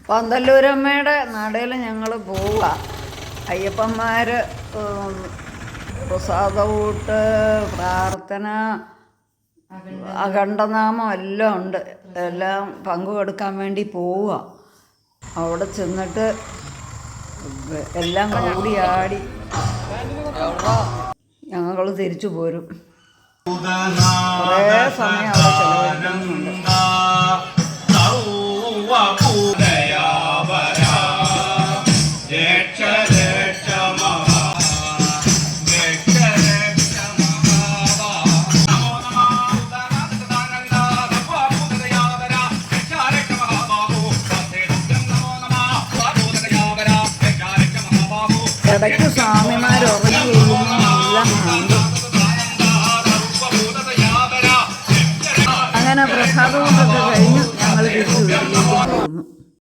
പന്തല്ലൂരമ്മയുടെ നടയിൽ ഞങ്ങൾ പോവുക. അയ്യപ്പന്മാർ പ്രസാദകൂട്ട്, പ്രാർത്ഥന, അഖണ്ഡനാമം എല്ലാം ഉണ്ട്. എല്ലാം പങ്കുകൊടുക്കാൻ വേണ്ടി പോവുക. അവിടെ ചെന്നിട്ട് എല്ലാം കൂടി ആടി ഞങ്ങൾ തിരിച്ചു പോരും. കുറേ സമയം അവിടെ ചെലവഴിക്കുന്നുണ്ട്. ഇടയ്ക്ക്